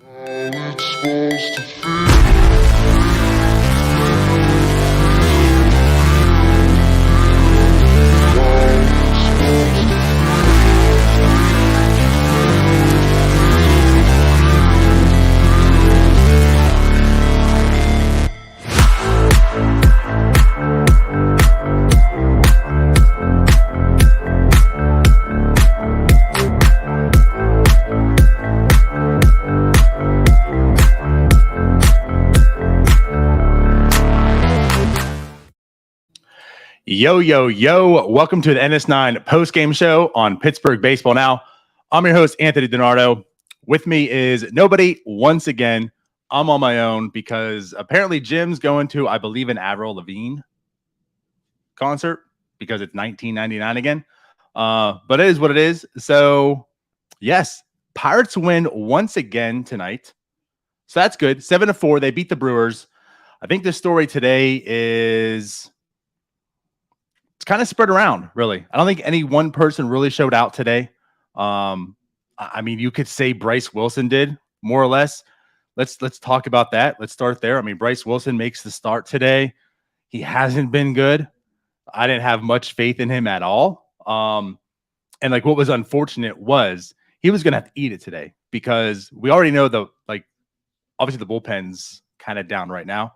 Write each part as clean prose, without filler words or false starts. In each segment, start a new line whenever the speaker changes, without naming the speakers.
It's supposed to feel.
Yo, yo, yo. Welcome to the NS9 postgame show on Pittsburgh Baseball Now. I'm your host, Anthony DiNardo. With me is nobody once again. I'm on my own because apparently Jim's going to, I believe, an Avril Lavigne concert because it's 1999 again. But it is what it is. So, yes, Pirates win once again tonight. So that's good. 7-4. They beat the Brewers. I think the story today is... it's kind of spread around, really. I don't think any one person really showed out today. I mean, you could say Bryse Wilson did, more or less. Let's talk about that. Let's start there. I mean, Bryse Wilson makes the start today. He hasn't been good. I didn't have much faith in him at all. And like what was unfortunate was he was going to have to eat it today because we already know obviously the bullpen's kind of down right now.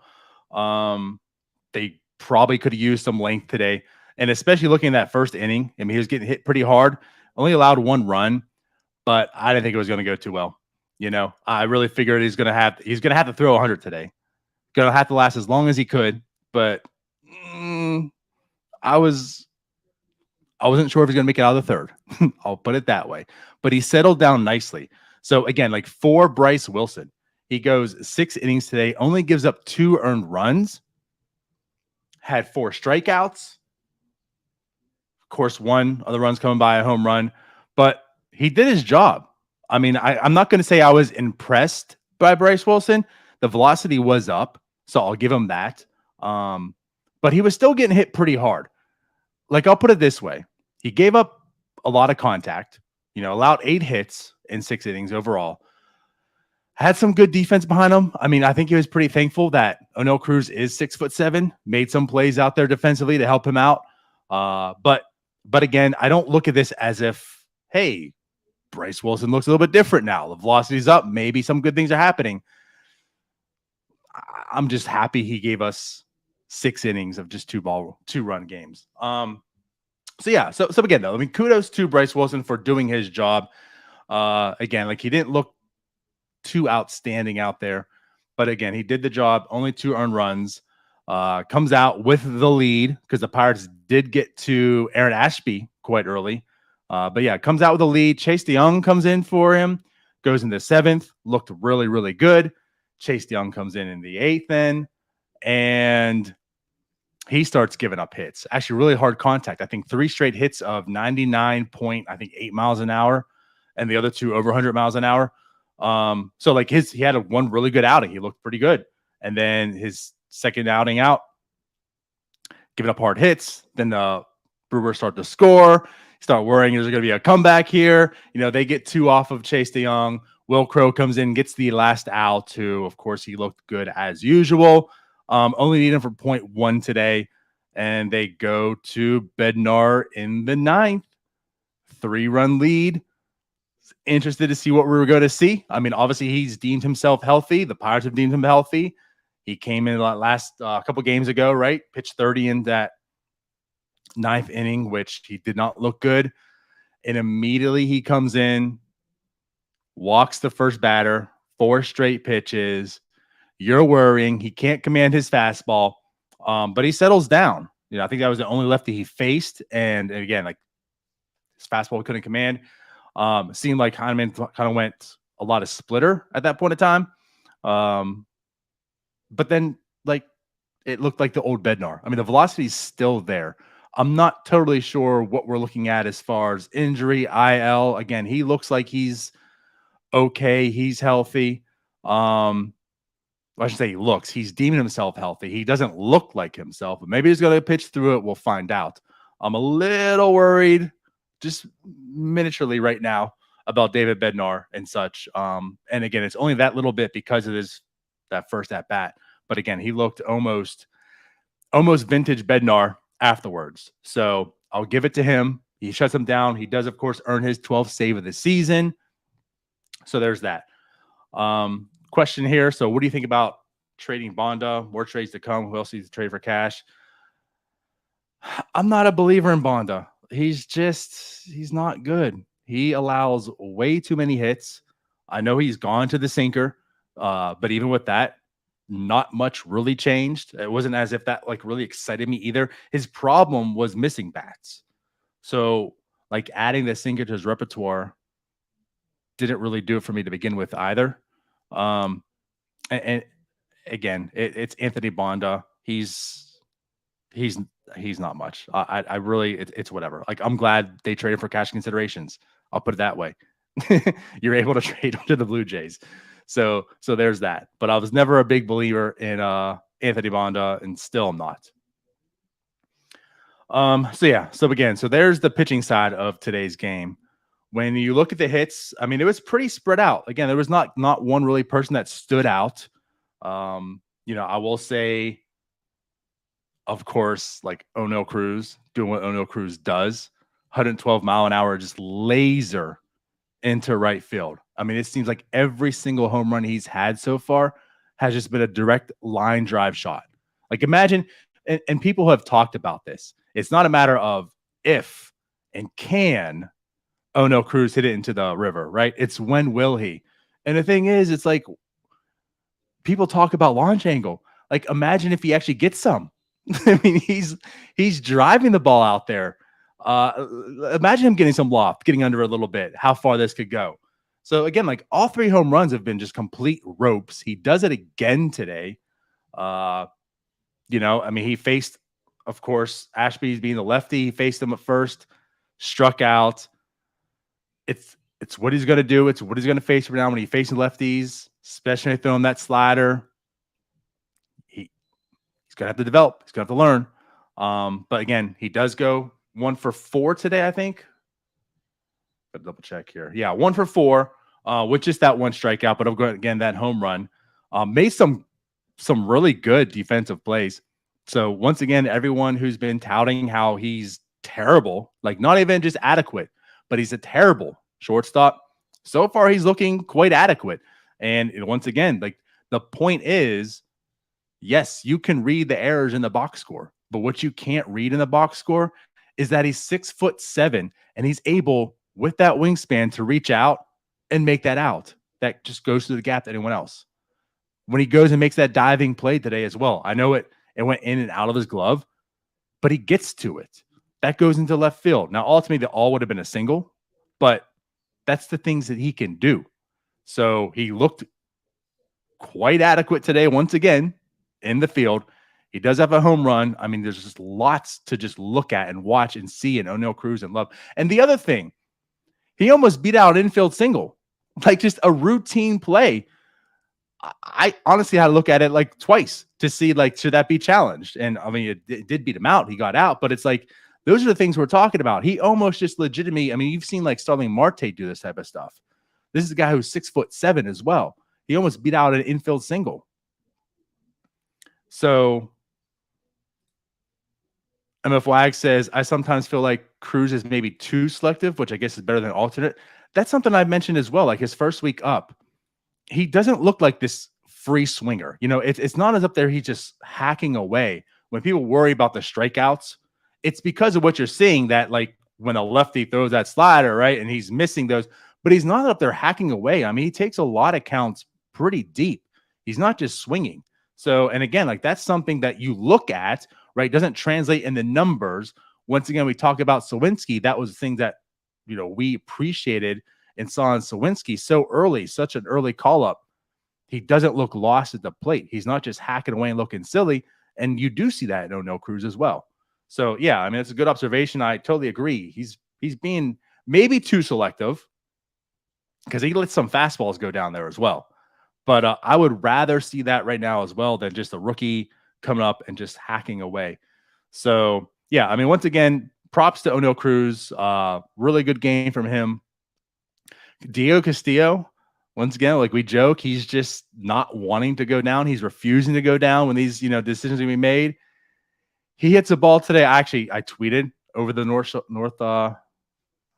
They probably could have used some length today. And especially looking at that first inning, I mean, he was getting hit pretty hard, only allowed one run, but I didn't think it was going to go too well. You know, I really figured he's going to have to throw 100 today. Going to have to last as long as he could, but I wasn't sure if he's going to make it out of the third. I'll put it that way. But he settled down nicely. So again, like for Bryse Wilson, he goes 6 innings today, only gives up 2 earned runs, had 4 strikeouts. Of course, one of the runs coming by a home run, but he did his job. I mean, I'm not going to say I was impressed by Bryse Wilson. The velocity was up, so I'll give him that. But he was still getting hit pretty hard. Like, I'll put it this way. He gave up a lot of contact, allowed 8 hits in 6 innings overall. Had some good defense behind him. I mean, I think he was pretty thankful that Oneil Cruz is 6'7", made some plays out there defensively to help him out. But again, I don't look at this as if, hey, Bryse Wilson looks a little bit different now. The velocity's up. Maybe some good things are happening. I'm just happy he gave us 6 innings of just 2-run games. So again, though, I mean, kudos to Bryse Wilson for doing his job. Again, like he didn't look too outstanding out there, but again, he did the job. Only 2 earned runs. Comes out with the lead because the Pirates did get to Aaron Ashby quite early. But yeah, comes out with the lead. Chase DeYoung comes in for him, goes in the 7th, looked really, really good. Chase DeYoung comes in the 8th then, and he starts giving up hits. Actually, really hard contact. I think 3 straight hits of 99.8 miles an hour, and the other 2 over 100 miles an hour. So like he had one really good outing. He looked pretty good. And then his second outing out, giving up hard hits. Then the Brewers start to score. Start worrying, is there going to be a comeback here? They get 2 off of Chase DeYoung. Will Crow comes in, gets the last out too. Of course, he looked good as usual. Only need him for 0.1 today. And they go to Bednar in the 9th. 3-run lead. Interested to see what we were going to see. I mean, obviously, he's deemed himself healthy. The Pirates have deemed him healthy. He came in last couple games ago, right? Pitched 30 in that 9th inning, which he did not look good. And immediately he comes in, walks the first batter, 4 straight pitches. You're worrying. He can't command his fastball, but he settles down. I think that was the only lefty he faced. And again, like his fastball couldn't command. Seemed like Heineman kind of went a lot of splitter at that point in time. But then, like, it looked like the old Bednar. I mean, the velocity is still there. I'm not totally sure what we're looking at as far as injury, IL. Again, he looks like he's okay. He's healthy. I should say he looks. He's deeming himself healthy. He doesn't look like himself, but maybe he's going to pitch through it. We'll find out. I'm a little worried, just miniaturely right now, about David Bednar and such. And again, it's only that little bit because of that first at bat. But again, he looked almost vintage Bednar afterwards. So I'll give it to him. He shuts him down. He does, of course, earn his 12th save of the season. So there's that. Question here. So what do you think about trading Bonda? More trades to come. Who else needs to trade for cash? I'm not a believer in Bonda. He's not good. He allows way too many hits. I know he's gone to the sinker, but even with that, not much really changed. It wasn't as if that like really excited me either. His problem was missing bats. So like adding the sinker to his repertoire didn't really do it for me to begin with either. And again, it's Anthony Bonda. He's not much. I really, it's whatever. Like, I'm glad they traded for cash considerations. I'll put it that way. You're able to trade to the Blue Jays. So there's that. But I was never a big believer in Anthony Bonda, and still am not. So there's the pitching side of today's game. When you look at the hits, I mean, it was pretty spread out. Again, there was not one really person that stood out. I will say, of course, like Oneil Cruz doing what Oneil Cruz does, 112-mile-an-hour just laser into right field. I mean, it seems like every single home run he's had so far has just been a direct line drive shot. Like, imagine, and people have talked about this. It's not a matter of if and can Oneil Cruz hit it into the river, right? It's when will he? And the thing is, it's like people talk about launch angle. Like, imagine if he actually gets some. I mean, he's driving the ball out there. Imagine him getting some loft, getting under a little bit, how far this could go. So again, like, all 3 home runs have been just complete ropes. He does it again today. I mean, he faced, of course, Ashby's being the lefty. He faced him at first, struck out. It's what he's going to do. It's what he's going to face from now when he faces lefties, especially if they throw him that slider. He's going to have to develop. He's going to have to learn. But again, he does go 1 for 4 today, I think. Got to double check here. Yeah, 1 for 4 with just that one strikeout. But again, that home run made some really good defensive plays. So once again, everyone who's been touting how he's terrible, like not even just adequate, but he's a terrible shortstop. So far, he's looking quite adequate. And once again, like, the point is, yes, you can read the errors in the box score, but what you can't read in the box score is that he's 6'7" and he's able, with that wingspan, to reach out and make that out. That just goes through the gap to anyone else. When he goes and makes that diving play today as well, I know it went in and out of his glove, but he gets to it. That goes into left field. Now, ultimately, the all would have been a single, but that's the things that he can do. So he looked quite adequate today, once again, in the field. He does have a home run. I mean, there's just lots to just look at and watch and see in Oneil Cruz and love. And the other thing, he almost beat out an infield single, like just a routine play. I honestly had to look at it like twice to see, like, should that be challenged? And I mean, it did beat him out. He got out, but it's like, those are the things we're talking about. He almost just legitimately, I mean, you've seen like Starling Marte do this type of stuff. This is a guy who's 6'7" as well. He almost beat out an infield single. So MF Wag says, I sometimes feel like Cruz is maybe too selective, which I guess is better than alternate. That's something I've mentioned as well. Like, his first week up, he doesn't look like this free swinger. It's not as up there he's just hacking away. When people worry about the strikeouts, it's because of what you're seeing, that like when a lefty throws that slider, right, and he's missing those, but he's not up there hacking away. I mean, he takes a lot of counts pretty deep. He's not just swinging. So, and again, like, that's something that you look at, right, doesn't translate in the numbers. Once again, we talked about Sawinski. That was the thing that, we appreciated and saw in Sawinski so early, such an early call-up. He doesn't look lost at the plate. He's not just hacking away and looking silly. And you do see that in Oneil Cruz as well. So, yeah, I mean, it's a good observation. I totally agree. He's being maybe too selective because he lets some fastballs go down there as well. But I would rather see that right now as well than just a rookie coming up and just hacking away. So, yeah, I mean, once again, props to Oneil Cruz. Really good game from him. Diego Castillo, once again, like we joke, he's just not wanting to go down. He's refusing to go down when these, decisions are be made. He hits a ball today. I tweeted over the north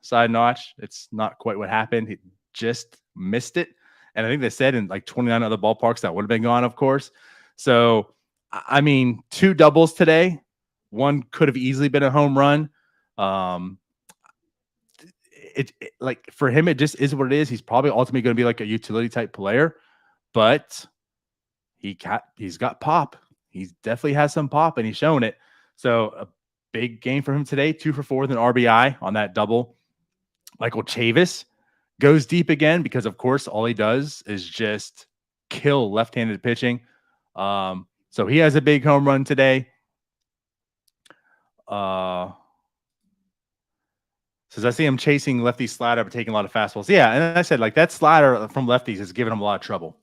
side notch. It's not quite what happened. He just missed it. And I think they said in like 29 other ballparks that would have been gone, of course. So, I mean, 2 doubles today. One could have easily been a home run. It like for him, it just is what it is. He's probably ultimately going to be like a utility type player, but he's got pop. He definitely has some pop, and he's showing it. So a big game for him today. 2 for 4 with an RBI on that double. Michael Chavis goes deep again because, of course, all he does is just kill left-handed pitching. So he has a big home run today. Says I see him chasing lefty slider, but taking a lot of fastballs. Yeah, and I said like that slider from lefties has given him a lot of trouble.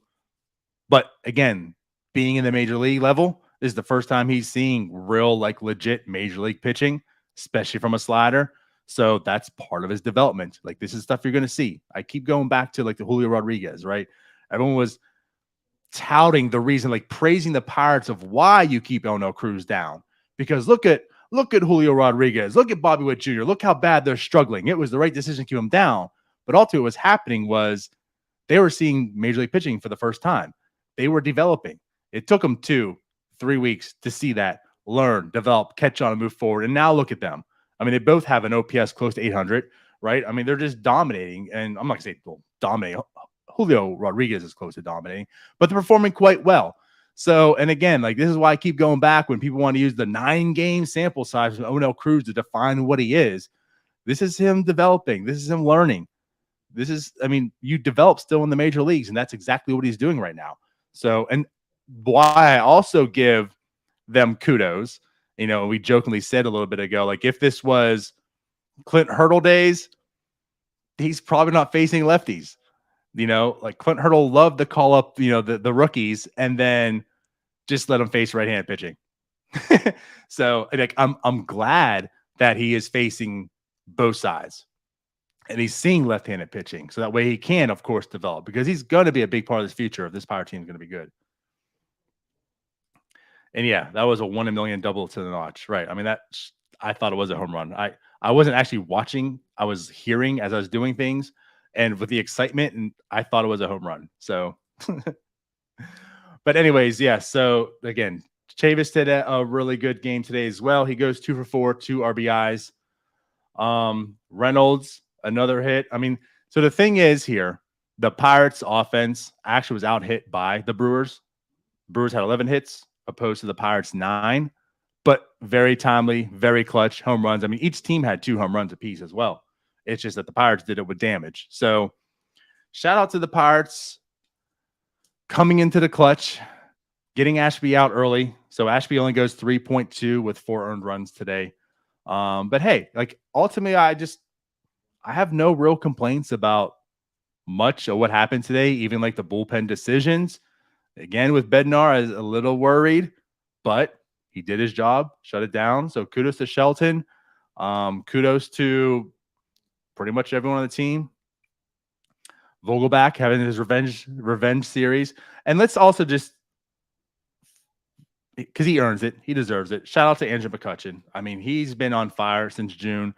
But again, being in the major league level, this is the first time he's seeing real, like legit major league pitching, especially from a slider. So that's part of his development. Like this is stuff you're going to see. I keep going back to like the Julio Rodriguez, right? Everyone was touting the reason, like praising the Pirates of why you keep Oneil Cruz down. Because look at Julio Rodriguez. Look at Bobby Witt Jr. Look how bad they're struggling. It was the right decision to keep him down. But ultimately what was happening was they were seeing major league pitching for the first time. They were developing. It took them 2-3 weeks to see that, learn, develop, catch on, and move forward. And now look at them. I mean, they both have an OPS close to 800, right? I mean, they're just dominating. And I'm not going to say dominating. Julio Rodriguez is close to dominating, but they're performing quite well. So, and again, like this is why I keep going back when people want to use the 9-game sample size of Oneil Cruz to define what he is. This is him developing. This is him learning. This is, I mean, you develop still in the major leagues, and that's exactly what he's doing right now. So, and why I also give them kudos, we jokingly said a little bit ago, like if this was Clint Hurdle days, he's probably not facing lefties. Like Clint Hurdle loved to call up, the rookies and then just let them face right-handed pitching. So like, I'm glad that he is facing both sides and he's seeing left-handed pitching. So that way he can, of course, develop because he's going to be a big part of this future if this Pirate team is going to be good. And yeah, that was a 1 in a million double to the notch. Right. I mean, I thought it was a home run. I wasn't actually watching. I was hearing as I was doing things. And with the excitement, and I thought it was a home run. So, but anyways, yeah. So again, Chavis did a really good game today as well. He goes 2 for 4, 2 RBIs. Reynolds, another hit. I mean, so the thing is here, the Pirates offense actually was out hit by the Brewers. Brewers had 11 hits opposed to the Pirates 9, but very timely, very clutch home runs. I mean, each team had 2 home runs apiece as well. It's just that the Pirates did it with damage. So shout out to the Pirates coming into the clutch, getting Ashby out early. So Ashby only goes 3.2 with 4 earned runs today. But hey, like ultimately, I have no real complaints about much of what happened today, even like the bullpen decisions. Again, with Bednar, I was a little worried, but he did his job, shut it down. So kudos to Shelton. Kudos to pretty much everyone on the team. Vogelback having his revenge series. And let's also just, because he earns it, he deserves it. Shout out to Andrew McCutchen. I mean, he's been on fire since June,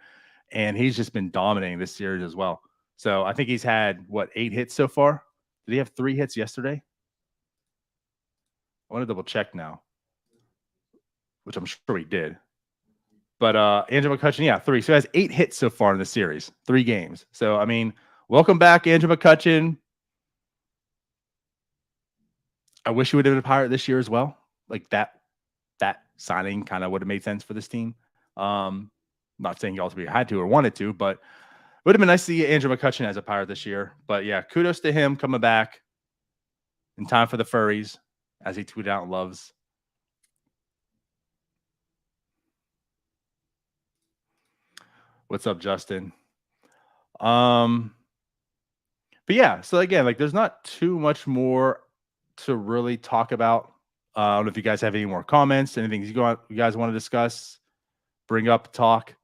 and he's just been dominating this series as well. So I think he's had, 8 hits so far? Did he have 3 hits yesterday? I want to double check now, which I'm sure he did. But Andrew McCutchen, yeah, 3. So he has 8 hits so far in the series, 3 games. So, I mean, welcome back, Andrew McCutchen. I wish he would have been a Pirate this year as well. Like that signing kind of would have made sense for this team. Not saying he ultimately had to or wanted to, but it would have been nice to see Andrew McCutchen as a Pirate this year. But yeah, kudos to him coming back in time for the furries, as he tweeted out loves. What's up, Justin? But yeah, so again, like there's not too much more to really talk about. I don't know if you guys have any more comments, anything you guys want to discuss, bring up, talk.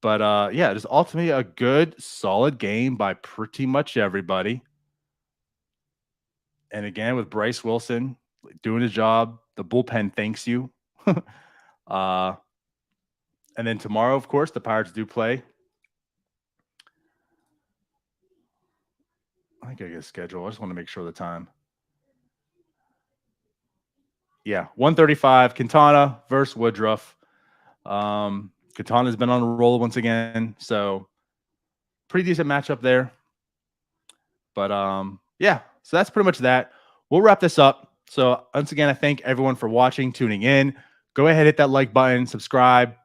But yeah, just ultimately a good, solid game by pretty much everybody. And again, with Bryse Wilson doing his job, the bullpen thanks you. And then tomorrow, of course, the Pirates do play. I think I get a schedule. I just want to make sure of the time. Yeah, 1:35, Quintana versus Woodruff. Quintana's been on a roll once again, so pretty decent matchup there. But yeah, so that's pretty much that. We'll wrap this up. So once again, I thank everyone for watching, tuning in. Go ahead, hit that like button, subscribe,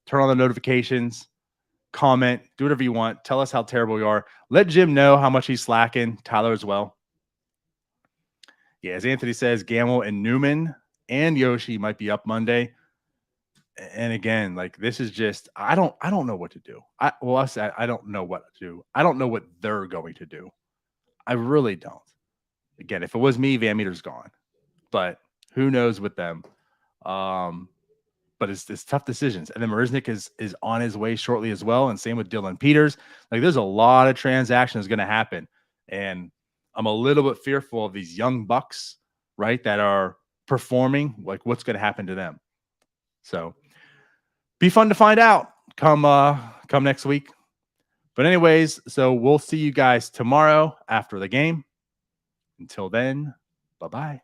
turn on the notifications, comment, do whatever you want. Tell us how terrible you are. Let Jim know how much he's slacking. Tyler as well. Yeah, as Anthony says, Gamble and Newman and Yoshi might be up Monday. And again, like this is just I don't know what to do. I don't know what to do. I don't know what they're going to do. I really don't. Again, if it was me, Van Meter's gone. But who knows with them? But it's tough decisions. And then Marisnik is on his way shortly as well. And same with Dylan Peters. Like there's a lot of transactions going to happen. And I'm a little bit fearful of these young bucks, right, that are performing. Like what's going to happen to them? So be fun to find out come next week. But anyways, so we'll see you guys tomorrow after the game. Until then, bye-bye.